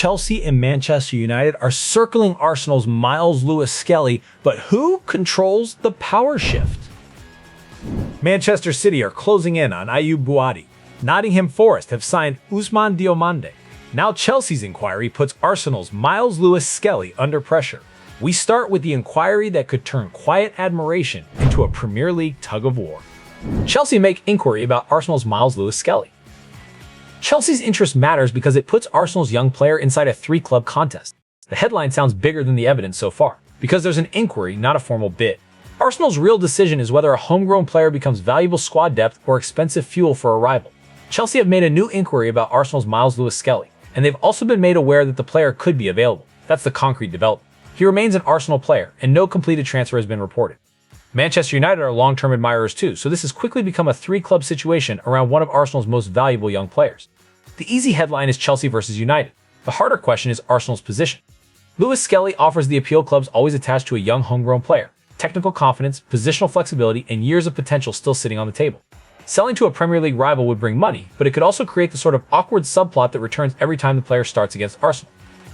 Chelsea and Manchester United are circling Arsenal's Myles Lewis-Skelly, but who controls the power shift? Manchester City are closing in on Ayyoub Bouaddi. Nottingham Forest have signed Ousmane Diomande. Now Chelsea's inquiry puts Arsenal's Myles Lewis-Skelly under pressure. We start with the inquiry that could turn quiet admiration into a Premier League tug-of-war. Chelsea make inquiry about Arsenal's Myles Lewis-Skelly. Chelsea's interest matters because it puts Arsenal's young player inside a three-club contest. The headline sounds bigger than the evidence so far, because there's an inquiry, not a formal bid. Arsenal's real decision is whether a homegrown player becomes valuable squad depth or expensive fuel for a rival. Chelsea have made a new inquiry about Arsenal's Myles Lewis-Skelly, and they've also been made aware that the player could be available. That's the concrete development. He remains an Arsenal player, and no completed transfer has been reported. Manchester United are long-term admirers too, so this has quickly become a three-club situation around one of Arsenal's most valuable young players. The easy headline is Chelsea versus United. The harder question is Arsenal's position. Lewis-Skelly offers the appeal clubs always attached to a young homegrown player, technical confidence, positional flexibility, and years of potential still sitting on the table. Selling to a Premier League rival would bring money, but it could also create the sort of awkward subplot that returns every time the player starts against Arsenal.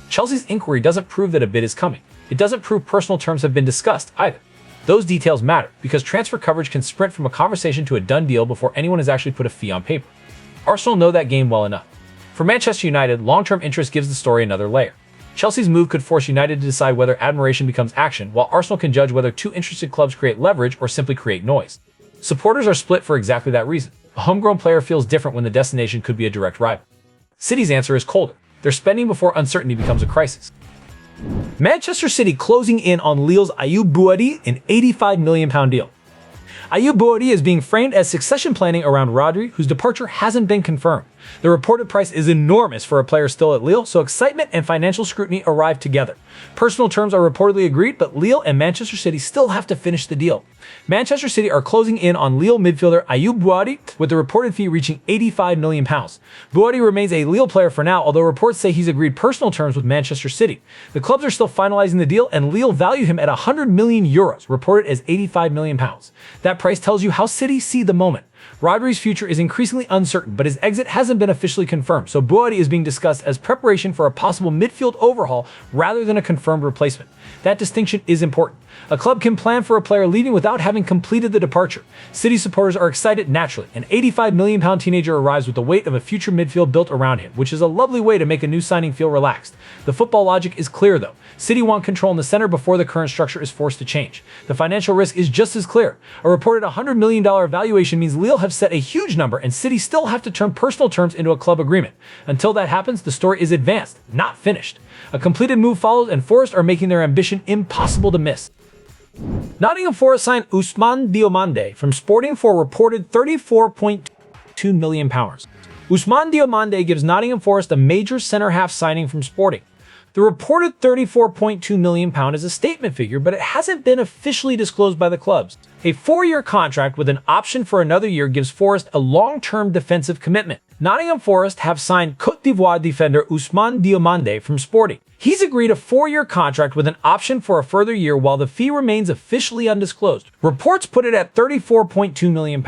Chelsea's inquiry doesn't prove that a bid is coming. It doesn't prove personal terms have been discussed either. Those details matter, because transfer coverage can sprint from a conversation to a done deal before anyone has actually put a fee on paper. Arsenal know that game well enough. For Manchester United, long-term interest gives the story another layer. Chelsea's move could force United to decide whether admiration becomes action, while Arsenal can judge whether two interested clubs create leverage or simply create noise. Supporters are split for exactly that reason. A homegrown player feels different when the destination could be a direct rival. City's answer is colder. They're spending before uncertainty becomes a crisis. Manchester City closing in on Lille's Ayyoub Bouaddi, an £85 million deal. Ayyoub Bouaddi is being framed as succession planning around Rodri, whose departure hasn't been confirmed. The reported price is enormous for a player still at Lille, so excitement and financial scrutiny arrive together. Personal terms are reportedly agreed, but Lille and Manchester City still have to finish the deal. Manchester City are closing in on Lille midfielder Ayyoub Bouaddi, with the reported fee reaching £85 million. Bouaddi remains a Lille player for now, although reports say he's agreed personal terms with Manchester City. The clubs are still finalizing the deal, and Lille value him at €100 million, reported as £85 million. That price tells you how City see the moment. Rodri's future is increasingly uncertain, but his exit hasn't been officially confirmed, so Bouaddi is being discussed as preparation for a possible midfield overhaul rather than a confirmed replacement. That distinction is important. A club can plan for a player leaving without having completed the departure. City supporters are excited naturally. An £85 million teenager arrives with the weight of a future midfield built around him, which is a lovely way to make a new signing feel relaxed. The football logic is clear though. City want control in the center before the current structure is forced to change. The financial risk is just as clear. A reported $100 million valuation means Lille have set a huge number, and City still have to turn personal terms into a club agreement. Until that happens, the story is advanced, not finished. A completed move follows, and Forest are making their ambition impossible to miss. Nottingham Forest signed Ousmane Diomande from Sporting for a reported £34.2 million. Ousmane Diomande gives Nottingham Forest a major centre-half signing from Sporting. The reported £34.2 million is a statement figure, but it hasn't been officially disclosed by the clubs. A 4-year contract with an option for another year gives Forest a long-term defensive commitment. Nottingham Forest have signed Côte d'Ivoire defender Ousmane Diomande from Sporting. He's agreed a 4-year contract with an option for a further year while the fee remains officially undisclosed. Reports put it at £34.2 million.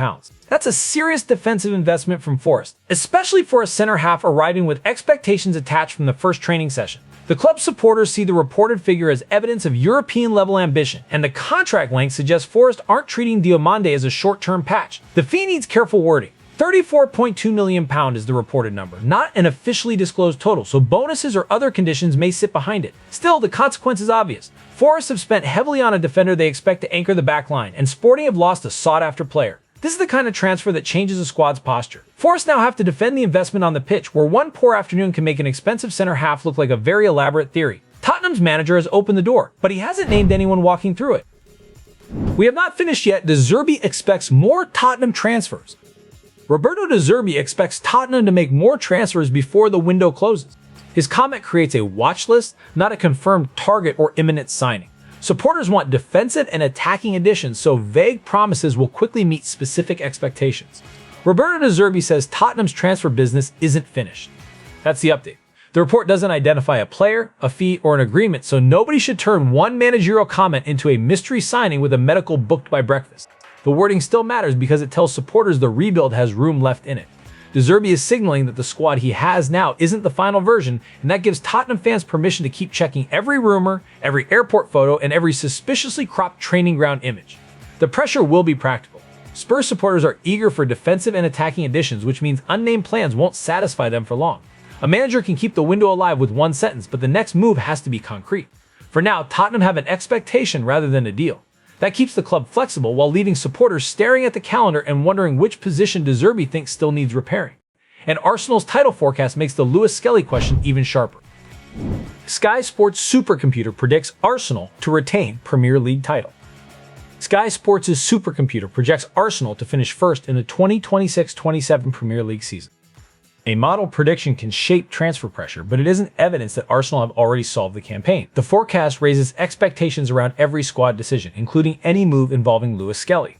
That's a serious defensive investment from Forest, especially for a center-half arriving with expectations attached from the first training session. The club's supporters see the reported figure as evidence of European-level ambition, and the contract length suggests Forest aren't treating Diomande as a short-term patch. The fee needs careful wording. £34.2 million is the reported number, not an officially disclosed total, so bonuses or other conditions may sit behind it. Still, the consequence is obvious. Forest have spent heavily on a defender they expect to anchor the back line, and Sporting have lost a sought-after player. This is the kind of transfer that changes a squad's posture. Forest now have to defend the investment on the pitch, where one poor afternoon can make an expensive center-half look like a very elaborate theory. Tottenham's manager has opened the door, but he hasn't named anyone walking through it. We have not finished yet. De Zerbi expects more Tottenham transfers. Roberto De Zerbi expects Tottenham to make more transfers before the window closes. His comment creates a watch list, not a confirmed target or imminent signing. Supporters want defensive and attacking additions, so vague promises will quickly meet specific expectations. Roberto De Zerbi says Tottenham's transfer business isn't finished. That's the update. The report doesn't identify a player, a fee, or an agreement, so nobody should turn one managerial comment into a mystery signing with a medical booked by breakfast. The wording still matters because it tells supporters the rebuild has room left in it. De Zerbi is signaling that the squad he has now isn't the final version, and that gives Tottenham fans permission to keep checking every rumor, every airport photo, and every suspiciously cropped training ground image. The pressure will be practical. Spurs supporters are eager for defensive and attacking additions, which means unnamed plans won't satisfy them for long. A manager can keep the window alive with one sentence, but the next move has to be concrete. For now, Tottenham have an expectation rather than a deal. That keeps the club flexible while leaving supporters staring at the calendar and wondering which position De Zerbi thinks still needs repairing. And Arsenal's title forecast makes the Lewis-Skelly question even sharper. Sky Sports supercomputer predicts Arsenal to retain Premier League title. Sky Sports' supercomputer projects Arsenal to finish first in the 2026-27 Premier League season. A model prediction can shape transfer pressure, but it isn't evidence that Arsenal have already solved the campaign. The forecast raises expectations around every squad decision, including any move involving Lewis-Skelly.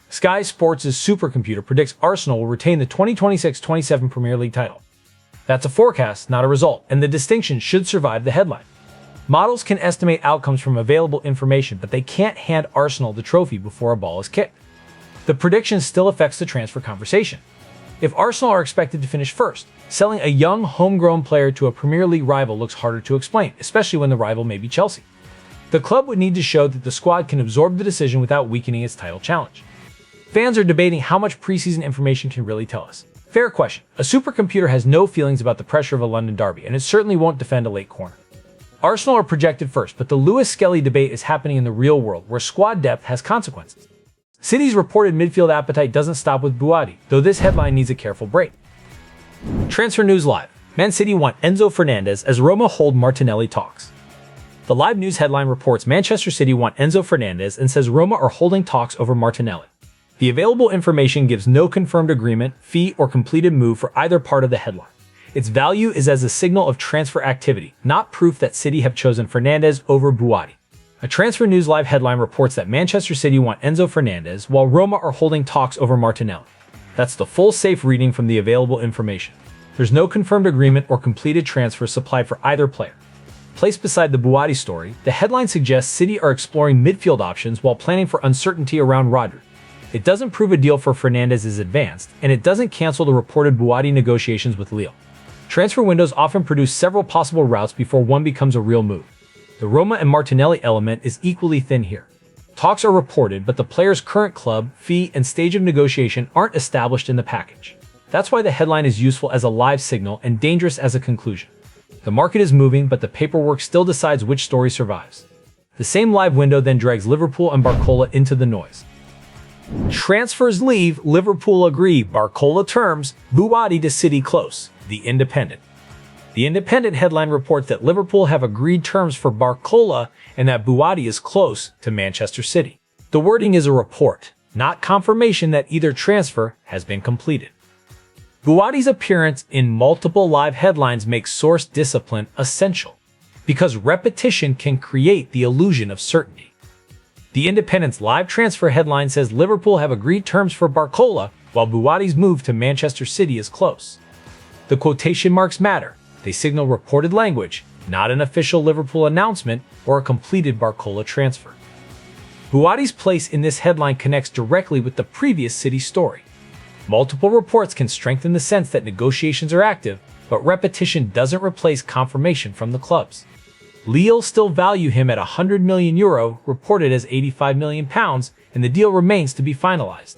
Sky Sports' supercomputer predicts Arsenal will retain the 2026-27 Premier League title. That's a forecast, not a result, and the distinction should survive the headline. Models can estimate outcomes from available information, but they can't hand Arsenal the trophy before a ball is kicked. The prediction still affects the transfer conversation. If Arsenal are expected to finish first, selling a young, homegrown player to a Premier League rival looks harder to explain, especially when the rival may be Chelsea. The club would need to show that the squad can absorb the decision without weakening its title challenge. Fans are debating how much preseason information can really tell us. Fair question. A supercomputer has no feelings about the pressure of a London derby, and it certainly won't defend a late corner. Arsenal are projected first, but the Lewis-Skelly debate is happening in the real world, where squad depth has consequences. City's reported midfield appetite doesn't stop with Bouaddi, though this headline needs a careful break. Transfer News Live. Man City want Enzo Fernández as Roma hold Martinelli talks. The Live News headline reports Manchester City want Enzo Fernández and says Roma are holding talks over Martinelli. The available information gives no confirmed agreement, fee, or completed move for either part of the headline. Its value is as a signal of transfer activity, not proof that City have chosen Fernández over Bouaddi. A Transfer News Live headline reports that Manchester City want Enzo Fernández, while Roma are holding talks over Martinelli. That's the full safe reading from the available information. There's no confirmed agreement or completed transfer supplied for either player. Placed beside the Bouaddi story, the headline suggests City are exploring midfield options while planning for uncertainty around Rodri. It doesn't prove a deal for Fernández is advanced, and it doesn't cancel the reported Bouaddi negotiations with Lille. Transfer windows often produce several possible routes before one becomes a real move. The Roma and Martinelli element is equally thin here. Talks are reported, but the player's current club, fee, and stage of negotiation aren't established in the package. That's why the headline is useful as a live signal and dangerous as a conclusion. The market is moving, but the paperwork still decides which story survives. The same live window then drags Liverpool and Barcola into the noise. Transfers leave, Liverpool agree, Barcola terms, Bouaddi to City close. The Independent. The Independent headline reports that Liverpool have agreed terms for Barcola and that Bouaddi is close to Manchester City. The wording is a report, not confirmation that either transfer has been completed. Bouaddi's appearance in multiple live headlines makes source discipline essential, because repetition can create the illusion of certainty. The Independent's live transfer headline says Liverpool have agreed terms for Barcola, while Bouaddi's move to Manchester City is close. The quotation marks matter. They signal reported language, not an official Liverpool announcement or a completed Barcola transfer. Bouaddi's place in this headline connects directly with the previous City story. Multiple reports can strengthen the sense that negotiations are active, but repetition doesn't replace confirmation from the clubs. Lille still value him at €100 million, reported as £85 million, and the deal remains to be finalized.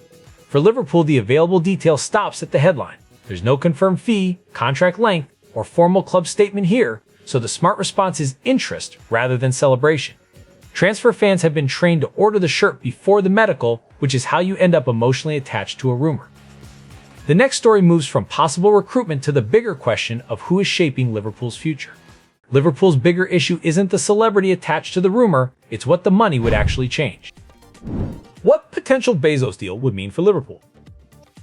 For Liverpool, the available detail stops at the headline. There's no confirmed fee, contract length, or formal club statement here, so the smart response is interest rather than celebration. Transfer fans have been trained to order the shirt before the medical, which is how you end up emotionally attached to a rumor. The next story moves from possible recruitment to the bigger question of who is shaping Liverpool's future. Liverpool's bigger issue isn't the celebrity attached to the rumor, it's what the money would actually change. What potential Bezos deal would mean for Liverpool?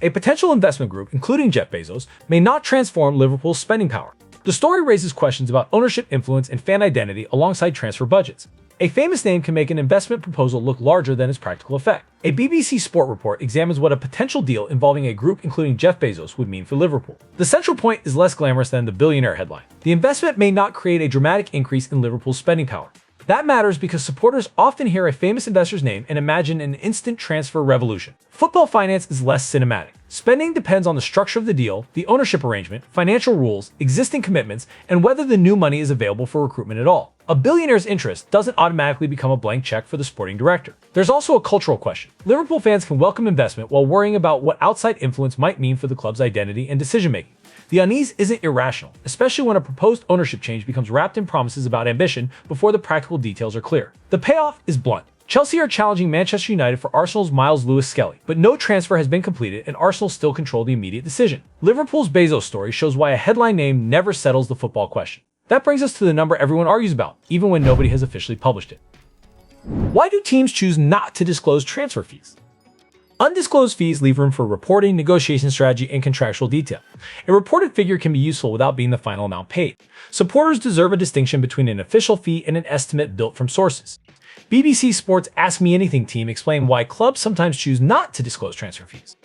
A potential investment group, including Jeff Bezos, may not transform Liverpool's spending power. The story raises questions about ownership influence and fan identity alongside transfer budgets. A famous name can make an investment proposal look larger than its practical effect. A BBC Sport report examines what a potential deal involving a group including Jeff Bezos would mean for Liverpool. The central point is less glamorous than the billionaire headline. The investment may not create a dramatic increase in Liverpool's spending power, but That matters because supporters often hear a famous investor's name and imagine an instant transfer revolution. Football finance is less cinematic. Spending depends on the structure of the deal, the ownership arrangement, financial rules, existing commitments, and whether the new money is available for recruitment at all. A billionaire's interest doesn't automatically become a blank check for the sporting director. There's also a cultural question. Liverpool fans can welcome investment while worrying about what outside influence might mean for the club's identity and decision-making. The unease isn't irrational, especially when a proposed ownership change becomes wrapped in promises about ambition before the practical details are clear. The payoff is blunt. Chelsea are challenging Manchester United for Arsenal's Myles Lewis-Skelly, but no transfer has been completed and Arsenal still control the immediate decision. Liverpool's Bezos story shows why a headline name never settles the football question. That brings us to the number everyone argues about, even when nobody has officially published it. Why do teams choose not to disclose transfer fees? Undisclosed fees leave room for reporting, negotiation strategy, and contractual detail. A reported figure can be useful without being the final amount paid. Supporters deserve a distinction between an official fee and an estimate built from sources. BBC Sports Ask Me Anything team explain why clubs sometimes choose not to disclose transfer fees.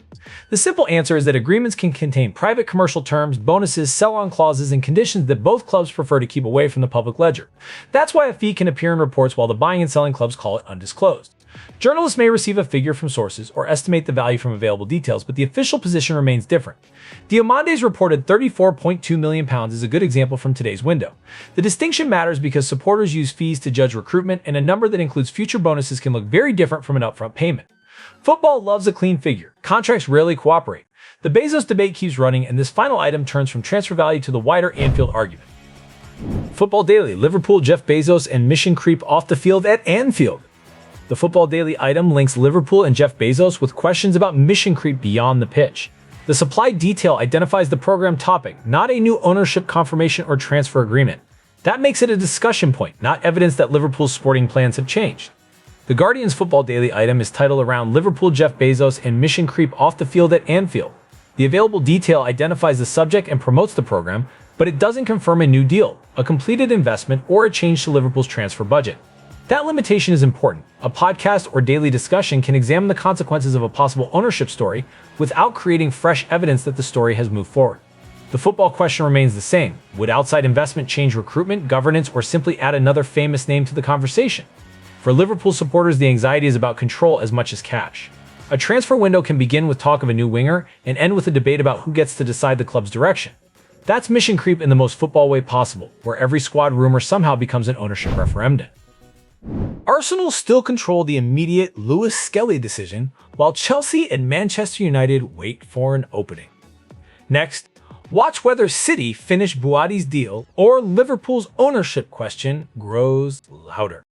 The simple answer is that agreements can contain private commercial terms, bonuses, sell-on clauses, and conditions that both clubs prefer to keep away from the public ledger. That's why a fee can appear in reports while the buying and selling clubs call it undisclosed. Journalists may receive a figure from sources or estimate the value from available details, but the official position remains different. Diomande's reported £34.2 million is a good example from today's window. The distinction matters because supporters use fees to judge recruitment, and a number that includes future bonuses can look very different from an upfront payment. Football loves a clean figure. Contracts rarely cooperate. The Bezos debate keeps running, and this final item turns from transfer value to the wider Anfield argument. Football Daily: Liverpool, Jeff Bezos, and mission creep off the field at Anfield. The Football Daily item links Liverpool and Jeff Bezos with questions about mission creep beyond the pitch. The supply detail identifies the program topic, not a new ownership confirmation or transfer agreement. That makes it a discussion point, not evidence that Liverpool's sporting plans have changed. The Guardian's Football Daily item is titled around Liverpool, Jeff Bezos, and mission creep off the field at Anfield. The available detail identifies the subject and promotes the program, but it doesn't confirm a new deal, a completed investment, or a change to Liverpool's transfer budget. That limitation is important. A podcast or daily discussion can examine the consequences of a possible ownership story without creating fresh evidence that the story has moved forward. The football question remains the same. Would outside investment change recruitment, governance, or simply add another famous name to the conversation? For Liverpool supporters, the anxiety is about control as much as cash. A transfer window can begin with talk of a new winger and end with a debate about who gets to decide the club's direction. That's mission creep in the most football way possible, where every squad rumor somehow becomes an ownership referendum. Arsenal still control the immediate Lewis-Skelly decision, while Chelsea and Manchester United wait for an opening. Next, watch whether City finish Bouaddi's deal or Liverpool's ownership question grows louder.